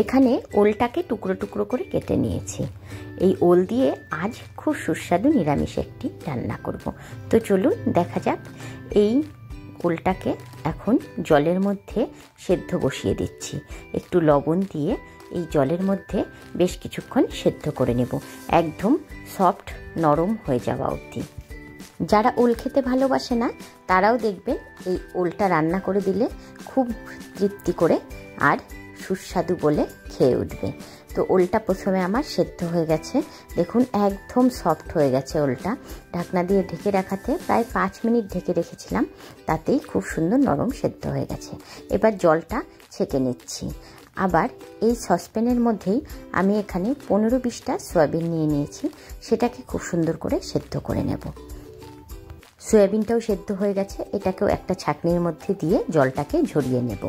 এখানে ওলটাকে টুকরো টুকরো করে কেটে নিয়েছি। এই ওল দিয়ে আজ খুব সুস্বাদু নিরামিষ একটি রান্না করব। তো চলুন দেখা যাক। এই ওলটাকে এখন জলের মধ্যে সেদ্ধ বসিয়ে দিচ্ছি। একটু লবণ দিয়ে এই জলের মধ্যে বেশ কিছুক্ষণ সেদ্ধ করে নেব, একদম সফট নরম হয়ে যাওয়া অবধি। যারা ওল খেতে ভালোবাসে না তারাও দেখবেন এই ওলটা রান্না করে দিলে খুব তৃপ্তি করে আর সুস্বাদু বলে খেয়ে উঠবে। তো ওলটা প্রথমে আমার সেদ্ধ হয়ে গেছে, দেখুন একদম সফট হয়ে গেছে ওলটা। ঢাকনা দিয়ে ঢেকে রাখাতে প্রায় 5 মিনিট ঢেকে রেখেছিলাম, তাতেই খুব সুন্দর নরম সেদ্ধ হয়ে গেছে। এবার জলটা ছেঁকে নিচ্ছি। আবার এই সসপ্যানের মধ্যেই আমি এখানে 15-20টা সয়াবিন নিয়ে নিয়েছি, সেটাকে খুব সুন্দর করে সেদ্ধ করে নেব। সয়াবিনটাও সেদ্ধ হয়ে গেছে, এটাকেও একটা ছাঁকনির মধ্যে দিয়ে জলটাকে ঝরিয়ে নেব।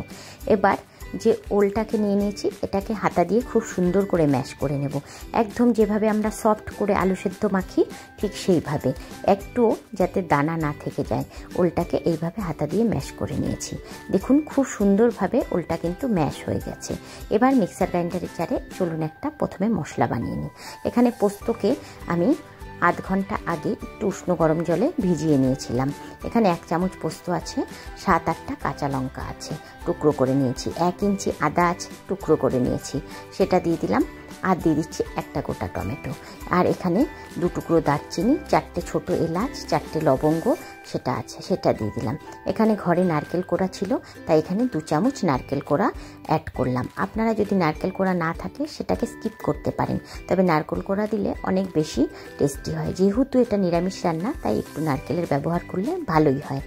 এবার যে ওলটাকে নিয়ে নিয়েছি এটাকে হাতা দিয়ে খুব সুন্দর করে ম্যাশ করে নেব, একদম যেভাবে আমরা সফট করে আলু সেদ্ধ মাখি ঠিক সেইভাবে, একটু যাতে দানা না থেকে যায়। ওলটাকে এইভাবে হাতা দিয়ে ম্যাশ করে নিয়েছি। দেখুন খুব সুন্দরভাবে ওলটা কিন্তু ম্যাশ হয়ে গেছে। এবার মিক্সার গ্রাইন্ডারের জারে চলুন একটা প্রথমে মশলা বানিয়ে নিই। এখানে পোস্তকে আমি আধ ঘন্টা আগে একটু উষ্ণ গরম জলে ভিজিয়ে নিয়েছিলাম। এখানে 1 চামচ পোস্ত আছে, 7-8টা কাঁচা লঙ্কা আছে টুকরো করে নিয়েছি, 1 ইঞ্চি আদা আছে টুকরো করে নিয়েছি, সেটা দিয়ে দিলাম। আর দিয়ে দিচ্ছি একটা গোটা টমেটো, আর এখানে 2 টুকরো দারচিনি, 4টে ছোট এলাচ, 4টে লবঙ্গ সেটা আছে, সেটা দিয়ে দিলাম। এখানে ঘরে নারকেল কোড়া ছিল, তাই এখানে 2 চামচ নারকেল কোড়া অ্যাড করলাম। আপনারা যদি নারকেল কোড়া না থাকে সেটাকে স্কিপ করতে পারেন, তবে নারকেল কোড়া দিলে অনেক বেশি টেস্টি হয়। যেহেতু এটা নিরামিষ রান্না তাই একটু নারকেলের ব্যবহার করলে ভালোই হয়।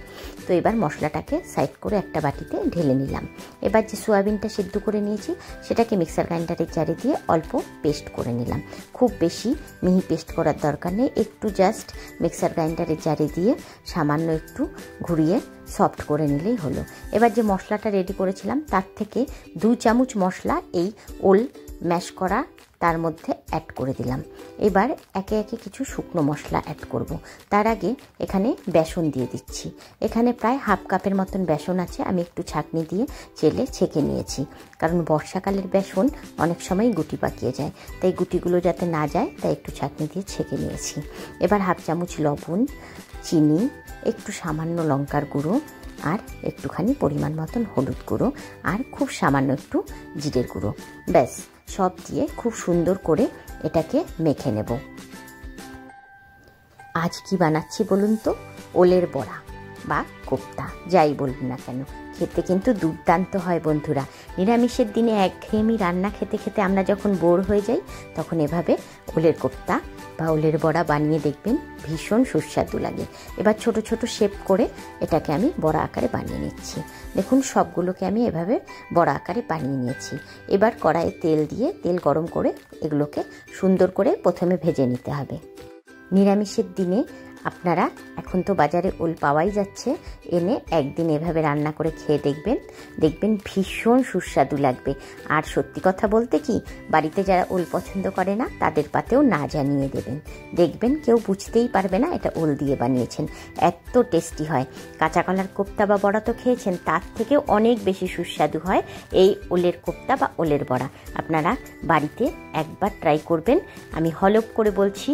তো এবার মশলাটাকে সাইড করে একটা বাটিতে ঢেলে নিলাম। এবার যে সয়াবিনটা সিদ্ধ করে নিয়েছি সেটাকে মিক্সার গ্রাইন্ডারের জারে দিয়ে অল্প পেস্ট করে নিলাম। খুব বেশি মিহি পেস্ট করার দরকার নেই, একটু জাস্ট মিক্সার গ্রাইন্ডারের জারে দিয়ে সামান্য একটু ঘুরিয়ে সফট করে নিলেই হলো। এবার যে মশলাটা রেডি করেছিলাম তার থেকে 2 চামচ মশলা এই ওল ম্যাশ করা তার মধ্যে অ্যাড করে দিলাম। এবার একে একে কিছু শুকনো মশলা অ্যাড করব। তার আগে এখানে বেসন দিয়ে দিচ্ছি। এখানে প্রায় 1/2 কাপের মতন বেসন আছে, আমি একটু ছাঁকনি দিয়ে চেলে ছেঁকে নিয়েছি, কারণ বর্ষাকালের বেসন অনেক সময় গুটি পাকিয়ে যায়, তাই গুটিগুলো যাতে না যায় তাই একটু ছাঁকনি দিয়ে ছেঁকে নিয়েছি। এবার 1/2 চামচ লবণ, চিনি, একটু সামান্য লঙ্কার গুঁড়ো, আর একটুখানি পরিমাণ মতন হলুদ গুঁড়ো, আর খুব সামান্য একটু জিরের গুঁড়ো, ব্যাস সব দিয়ে খুব সুন্দর করে এটাকে মেখে নেব। আজ কি বানাচ্ছি বলুন তো? ওলের বড়া বা কোপ্তা, যাই বলুন না কেন, খেতে কিন্তু দুর্দান্ত হয় বন্ধুরা। নিরামিষের দিনে একঘেয়েমি রান্না খেতে খেতে আমরা যখন বোর হয়ে যাই তখন এভাবে ওলের কোপ্তা বা ওলের বড়া বানিয়ে দেখবেন, ভীষণ সুস্বাদু লাগে। এবার ছোট ছোট শেপ করে এটাকে আমি বড়া আকারে বানিয়ে নিচ্ছি। দেখুন সবগুলোকে আমি এভাবে বড়া আকারে বানিয়ে নিয়েছি। এবার কড়াইয়ে তেল দিয়ে তেল গরম করে এগুলোকে সুন্দর করে প্রথমে ভেজে নিতে হবে। নিরামিষের দিনে আপনারা এখন তো বাজারে ওল পাওয়াই যাচ্ছে, এনে একদিন এভাবে রান্না করে খেয়ে দেখবেন ভীষণ সুস্বাদু লাগবে। আর সত্যি কথা বলতে কি, বাড়িতে যারা ওল পছন্দ করে না তাদের পাতেও না জানিয়ে দেবেন, দেখবেন কেউ বুঝতেই পারবে না এটা ওল দিয়ে বানিয়েছেন, এত টেস্টি হয়। কাঁচা কলার কোপ্তা বা বড়া তো খেয়েছেন, তার থেকেও অনেক বেশি সুস্বাদু হয় এই ওলের কোপ্তা বা ওলের বড়া। আপনারা বাড়িতে একবার ট্রাই করবেন, আমি হলপ করে বলছি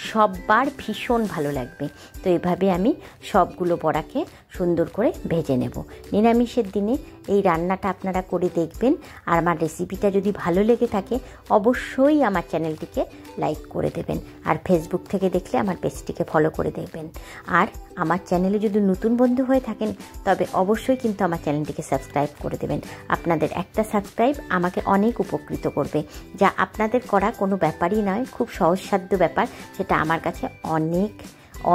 সববার ভীষণ ভালো লাগবে। তো এভাবে আমি সবগুলো বড়াকে সুন্দর করে ভেজে নেব। নিরামিষের দিনে এই রান্নাটা আপনারা করে দেখবেন। আর আমার রেসিপিটা যদি ভালো লেগে থাকে অবশ্যই আমার চ্যানেলটিকে লাইক করে দেবেন, আর ফেসবুক থেকে দেখলে আমার পেজটিকে ফলো করে দেবেন। আর আমার চ্যানেলে যদি নতুন বন্ধু হয়ে থাকেন তবে অবশ্যই কিন্তু আমার চ্যানেলটিকে সাবস্ক্রাইব করে দেবেন। আপনাদের একটা সাবস্ক্রাইব আমাকে অনেক উপকৃত করবে, যা আপনাদের করা কোনো ব্যাপারই নয়, খুব সহজসাধ্য ব্যাপার, সেটা আমার কাছে অনেক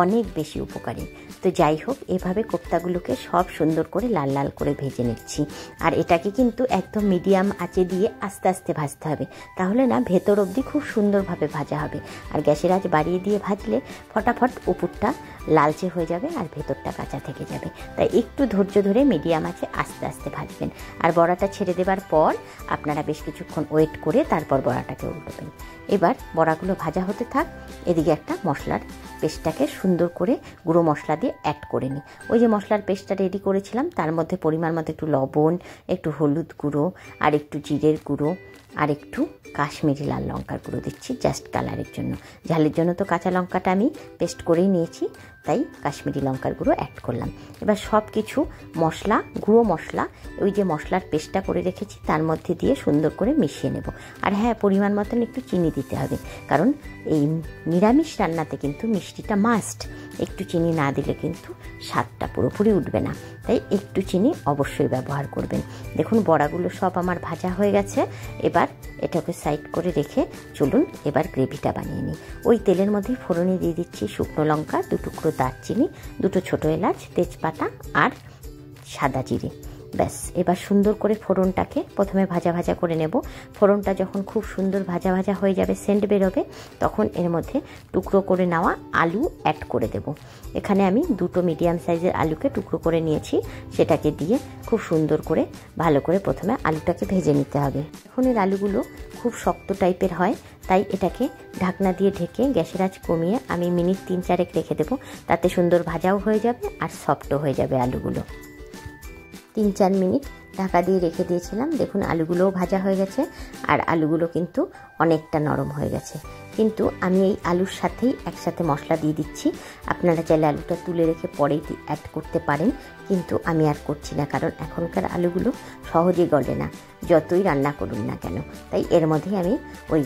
অনেক বেশি উপকারী। তো যাই হোক, এভাবে কোপ্তাগুলোকে সব সুন্দর করে লাল লাল করে ভেজে নিচ্ছি। আর এটাকে কিন্তু একদম মিডিয়াম আঁচে দিয়ে আস্তে আস্তে ভাজতে হবে, তাহলে না ভেতর অবধি খুব সুন্দরভাবে ভাজা হবে। আর গ্যাসের আঁচ বাড়িয়ে দিয়ে ভাজলে ফটাফট উপরটা লালচে হয়ে যাবে আর ভেতরটা কাঁচা থেকে যাবে। তাই একটু ধৈর্য ধরে মিডিয়াম আঁচে আস্তে আস্তে ভাজবেন। আর বড়াটা ছেড়ে দেবার পর আপনারা বেশ কিছুক্ষণ ওয়েট করে তারপর বড়াটাকে উল্টাবেন। এবার বড়াগুলো ভাজা হতে থাক, এদিকে একটা মশলার পেস্টটাকে সুন্দর করে গুঁড়ো মশলা দিয়ে অ্যাড করে নিই। ওই যে মশলার পেস্টটা রেডি করেছিলাম তার মধ্যে পরিমাণ মতো একটু লবণ, একটু হলুদ গুঁড়ো, আর একটু জিরের গুঁড়ো, আর একটু কাশ্মীরি লাল লঙ্কার গুঁড়ো দিচ্ছি জাস্ট কালারের জন্য। ঝালের জন্য তো কাঁচা লঙ্কাটা আমি পেস্ট করেই নিয়েছি, তাই কাশ্মীরি লঙ্কার গুঁড়ো অ্যাড করলাম। এবার সব কিছু মশলা, গুঁড়ো মশলা, ওই যে মশলার পেস্টটা করে রেখেছি তার মধ্যে দিয়ে সুন্দর করে মিশিয়ে নেব। আর হ্যাঁ, পরিমাণ মতন একটু চিনি দিতে হবে, কারণ এই নিরামিষ রান্নাতে কিন্তু মিষ্টিটা মাস্ট। একটু চিনি না দিলে কিন্তু স্বাদটা পুরোপুরি উঠবে না, তাই একটু চিনি অবশ্যই ব্যবহার করবেন। দেখুন বড়াগুলো সব আমার ভাজা হয়ে গেছে। এবার এটাকে সাইড করে রেখে চলুন এবার গ্রেভিটা বানিয়ে নিই। ওই তেলের মধ্যেই ফোড়নে দিয়ে দিচ্ছি শুকনো লঙ্কা, 2 টুকরো দারচিনি, 2টো ছোটো এলাচ, তেজপাতা আর সাদা জিরে। ব্যাস, এবার সুন্দর করে ফোড়নটাকে প্রথমে ভাজা ভাজা করে নেব। ফোড়নটা যখন খুব সুন্দর ভাজা ভাজা হয়ে যাবে, সেন্ট বেরোবে, তখন এর মধ্যে টুকরো করে নেওয়া আলু অ্যাড করে দেব। এখানে আমি 2টো মিডিয়াম সাইজের আলুকে টুকরো করে নিয়েছি, সেটাকে দিয়ে খুব সুন্দর করে ভালো করে প্রথমে আলুটাকে ভেজে নিতে হবে। এখন এর আলুগুলো খুব শক্ত টাইপের হয়, তাই এটাকে ঢাকনা দিয়ে ঢেকে গ্যাসের আঁচ কমিয়ে আমি মিনিট 3-4 রেখে দেবো। তাতে সুন্দর ভাজাও হয়ে যাবে আর সফটও হয়ে যাবে আলুগুলো। 3-4 মিনিট ঢাকা দিয়ে রেখে দিয়েছিলাম। দেখুন আলুগুলোও ভাজা হয়ে গেছে আর আলুগুলো কিন্তু অনেকটা নরম হয়ে গেছে। কিন্তু আমি এই আলুর সাথেই একসাথে মশলা দিয়ে দিচ্ছি। আপনারা চাইলে আলুটা তুলে রেখে পরেই অ্যাড করতে পারেন, কিন্তু আমি আর করছি না, কারণ এখনকার আলুগুলো সহজে গলে না, যতই রান্না করুন না কেন। তাই এর মধ্যেই আমি ওই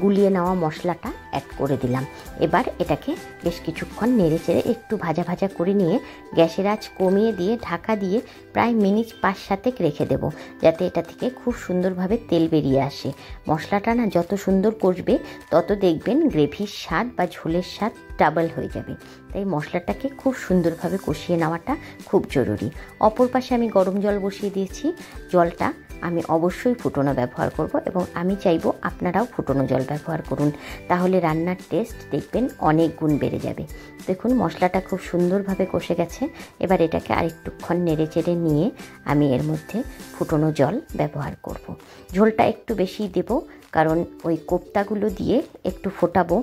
গুলিয়ে নেওয়া মশলাটা অ্যাড করে দিলাম। এবার এটাকে বেশ কিছুক্ষণ নেড়ে চেড়ে একটু ভাজা ভাজা করে নিয়ে গ্যাসের আঁচ কমিয়ে দিয়ে ঢাকা দিয়ে প্রায় মিনিট 5-7 রেখে দেব, যাতে এটা থেকে খুব সুন্দরভাবে তেল বেরিয়ে আসে। মশলাটা না যত সুন্দর কষবে তত দেখবেন গ্রেভির স্বাদ বা ঝোলের স্বাদ ডাবল হয়ে যাবে। তাই মশলাটাকে খুব সুন্দরভাবে কষিয়ে নেওয়াটা খুব জরুরি। অপর পাশে আমি গরম জল বসিয়ে দিয়েছি। জলটা আমি অবশ্যই ফুটনো ব্যবহার করব এবং আমি চাইবো আপনারাও ফুটনো জল ব্যবহার করুন, তাহলে রান্নার টেস্ট দেখবেন অনেক গুণ বেড়ে যাবে। দেখুন মশলাটা খুব সুন্দরভাবে কষে গেছে। এবার এটাকে আরেকটুক্ষণ নেড়ে চেড়ে নিয়ে আমি এর মধ্যে ফুটনো জল ব্যবহার করব। ঝোলটা একটু বেশি দেব, কারণ ওই কোপ্তাগুলো দিয়ে একটু ফোটাবো,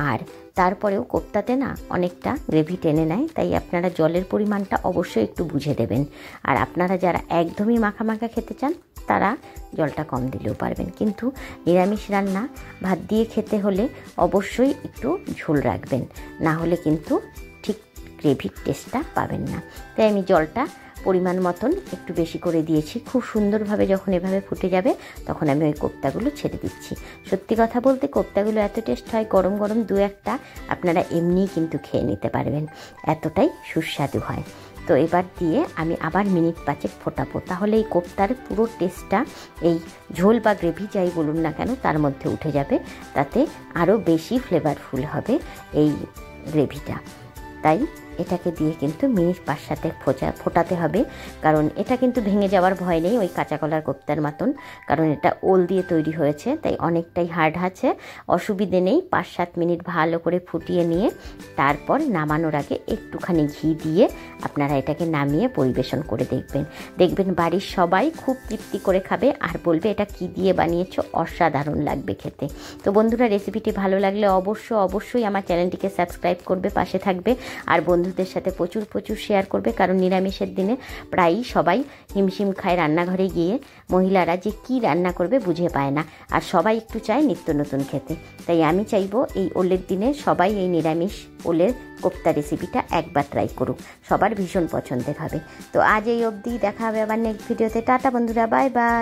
আর তারপরেও কোপ্তাতে না অনেকটা গ্রেভি টেনে নেয়, তাই আপনারা জলের পরিমাণটা অবশ্যই একটু বুঝে দেবেন। আর আপনারা যারা একদমই মাখা মাখা খেতে চান তারা জলটা কম দিলেও পারবেন, কিন্তু নিরামিষ রান্না ভাত দিয়ে খেতে হলে অবশ্যই একটু ঝোল রাখবেন, না হলে কিন্তু ঠিক গ্রেভির টেস্টটা পাবেন না। তাই আমি জলটা পরিমাণ মতন একটু বেশি করে দিয়েছি। খুব সুন্দরভাবে যখন এভাবে ফুটে যাবে তখন আমি ওই কোপ্তাগুলো ছেড়ে দিচ্ছি। সত্যি কথা বলতে কোপ্তাগুলো এত টেস্ট হয়, গরম গরম 2-1টা আপনারা এমনিই কিন্তু খেয়ে নিতে পারবেন, এতটাই সুস্বাদু হয়। তো এবার দিয়ে আমি আবার মিনিট 5 ফোটাবো, তাহলে এই কোপ্তার পুরো টেস্টটা এই ঝোল বা গ্রেভি যাই বলুন না কেন তার মধ্যে উঠে যাবে, তাতে আরও বেশি ফ্লেভারফুল হবে এই গ্রেভিটা। তাই এটাকে দিয়ে কিন্তু মিনিট 5-7 ফোটাতে হবে, কারণ এটা কিন্তু ভেঙে যাওয়ার ভয় নেই ওই কাঁচা কলার কোপ্তার মতন, কারণ এটা ওল দিয়ে তৈরি হয়েছে, তাই অনেকটাই হার্ড আছে, অসুবিধে নেই। 5-7 মিনিট ভালো করে ফুটিয়ে নিয়ে তারপর নামানোর আগে একটুখানি ঘি দিয়ে আপনারা এটাকে নামিয়ে পরিবেশন করে দেখবেন বাড়ির সবাই খুব তৃপ্তি করে খাবে আর বলবে এটা কি দিয়ে বানিয়েছো, অসাধারণ লাগবে খেতে। তো বন্ধুরা, রেসিপিটি ভালো লাগলে অবশ্যই আমার চ্যানেলটিকে সাবস্ক্রাইব করবে, পাশে থাকবে, আর বন্ধুদের সাথে প্রচুর শেয়ার করবে, কারণ নিরামিষের দিনে প্রায়ই সবাই হিমশিম খায় রান্নাঘরে গিয়ে, মহিলারা যে কি রান্না করবে বুঝে পায় না, আর সবাই একটু চায় নিত্য নতুন খেতে। তাই আমি চাইবো এই ওলের দিনে সবাই এই নিরামিষ ওলের কোপ্তা রেসিপিটা একবার ট্রাই করুক, সবার ভীষণ পছন্দের হবে। তো আজ এই অবধি, দেখা হবে আবার নেক্সট ভিডিওতে। টাটা বন্ধুরা, বাই বাই।